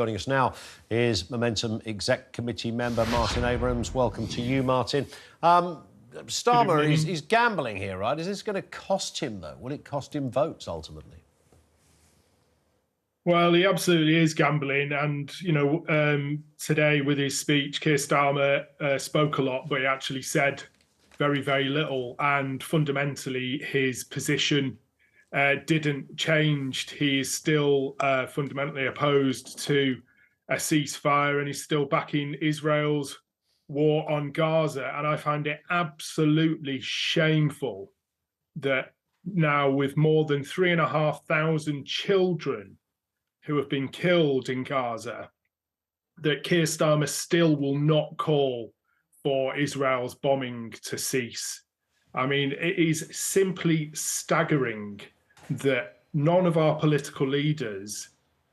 Joining us now is Momentum Exec Committee member Martin Abrams. Welcome to you, Martin. Starmer, he's gambling here, right? Is this going to cost him, though? Will it cost him votes, ultimately? Well, he absolutely is gambling. And, today with his speech, Keir Starmer spoke a lot, but he actually said very, very little. And fundamentally, his position didn't change. He is still fundamentally opposed to a ceasefire, and he's still backing Israel's war on Gaza. And I find it absolutely shameful that now, with more than 3,500 children who have been killed in Gaza, that Keir Starmer still will not call for Israel's bombing to cease. I mean, it is simply staggering that none of our political leaders,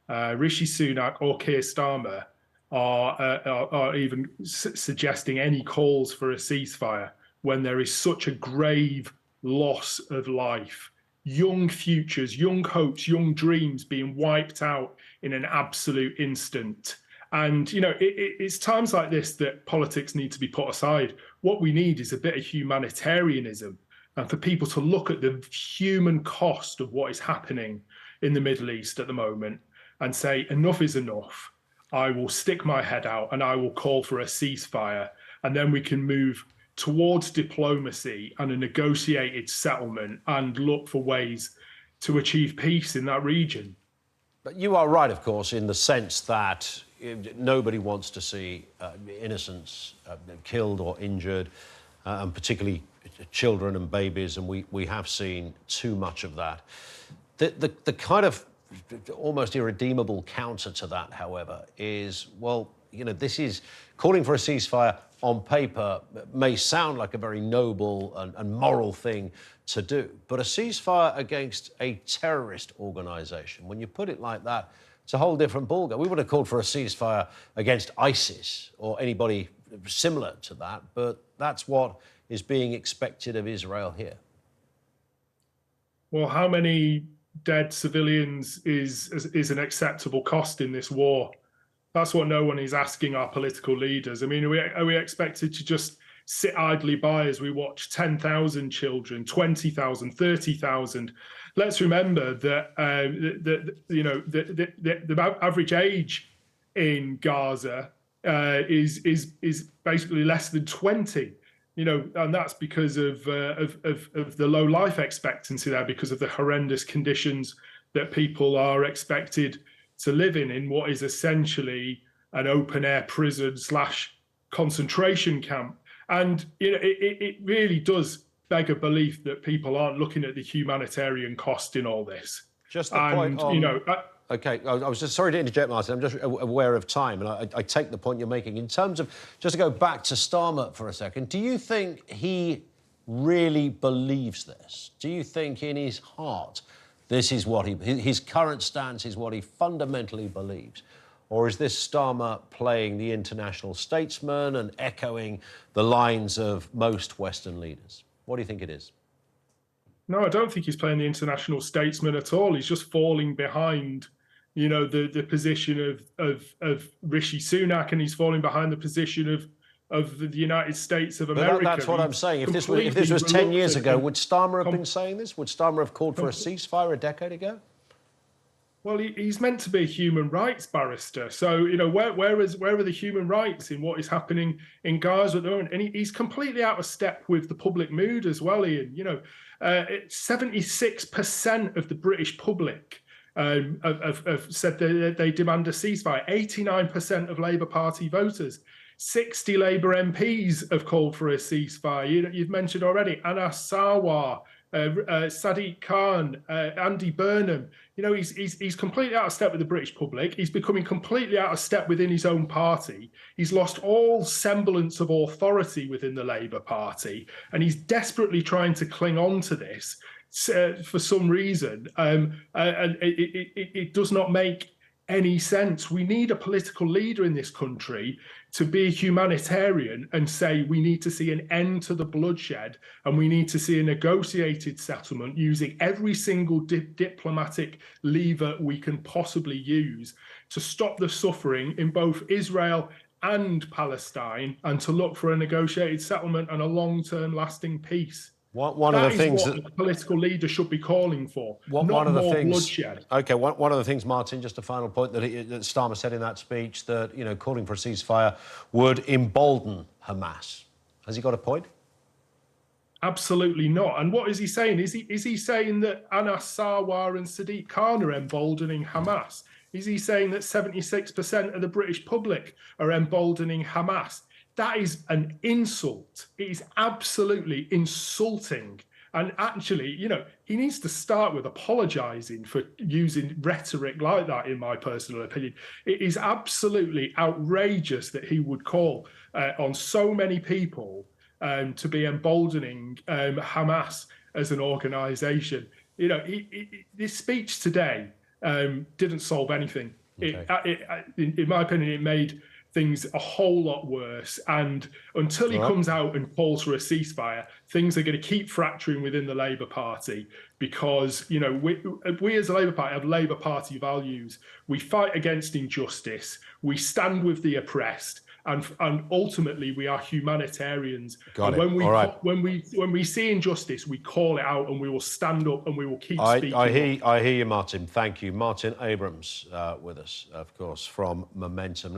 Rishi Sunak or Keir Starmer, are even suggesting any calls for a ceasefire when there is such a grave loss of life. Young futures, young hopes, young dreams being wiped out in an absolute instant. And, it's times like this that politics need to be put aside. What we need is a bit of humanitarianism, and for people to look at the human cost of what is happening in the Middle East at the moment and say, enough is enough. I will stick my head out and I will call for a ceasefire. And then we can move towards diplomacy and a negotiated settlement and look for ways to achieve peace in that region. But you are right, of course, in the sense that nobody wants to see innocents killed or injured, and particularly children and babies, and we have seen too much of that. The kind of almost irredeemable counter to that, however, is, well, this is calling for a ceasefire on paper may sound like a very noble and moral thing to do, but a ceasefire against a terrorist organisation, when you put it like that, it's a whole different ballgame. We would have called for a ceasefire against ISIS or anybody similar to that, but that's what is being expected of Israel here. Well, how many dead civilians is an acceptable cost in this war? That's what no one is asking our political leaders. I mean, are we expected to just sit idly by as we watch 10,000 children, 20,000, 30,000? Let's remember that the average age in Gaza is basically less than 20. And that's because of the low life expectancy there, because of the horrendous conditions that people are expected to live in what is essentially an open-air prison / concentration camp. And it really does beg a belief that people aren't looking at the humanitarian cost in all this. Just the point on... OK, I was just sorry to interject, Martin. I'm just aware of time, and I take the point you're making. In terms of, just to go back to Starmer for a second, do you think he really believes this? Do you think in his heart this is what his current stance is what he fundamentally believes? Or is this Starmer playing the international statesman and echoing the lines of most Western leaders? What do you think it is? No, I don't think he's playing the international statesman at all. He's just falling behind, the position of Rishi Sunak, and he's falling behind the position of the United States of America. But that's what I'm saying. If this was 10 years ago, would Starmer have been saying this? Would Starmer have called for a ceasefire a decade ago? Well, he's meant to be a human rights barrister. So, where are the human rights in what is happening in Gaza at the moment? And he's completely out of step with the public mood as well, Ian. 76% of the British public have said that they demand a ceasefire. 89% of Labour Party voters. 60 Labour MPs have called for a ceasefire. You've mentioned already Anas Sarwar, Sadiq Khan, Andy Burnham. He's completely out of step with the British public. He's becoming completely out of step within his own party. He's lost all semblance of authority within the Labour Party, and he's desperately trying to cling on to this for some reason. And it does not make any sense. We need a political leader in this country to be a humanitarian and say we need to see an end to the bloodshed and we need to see a negotiated settlement using every single diplomatic lever we can possibly use to stop the suffering in both Israel and Palestine, and to look for a negotiated settlement and a long-term lasting peace. One of the things that the political leader should be calling for, not one of the more things, bloodshed. OK, one of the things, Martin, just a final point, that Starmer said in that speech, that, you know, calling for a ceasefire would embolden Hamas. Has he got a point? Absolutely not. And what is he saying? Is he saying that Anas Sarwar and Sadiq Khan are emboldening Hamas? Is he saying that 76% of the British public are emboldening Hamas? That is an insult. It is absolutely insulting. And actually, you know, he needs to start with apologising for using rhetoric like that, in my personal opinion. It is absolutely outrageous that he would call on so many people to be emboldening Hamas as an organisation. You know, this speech today didn't solve anything. Okay. In my opinion, it made things a whole lot worse. And until he comes out and calls for a ceasefire, things are going to keep fracturing within the Labour Party, because, you know, we as a Labour Party have Labour Party values. We fight against injustice. We stand with the oppressed. And ultimately, we are humanitarians. Got and it. When we see injustice, we call it out, and we will stand up, and we will keep speaking. I hear you, Martin. Thank you. Martin Abrams with us, of course, from Momentum.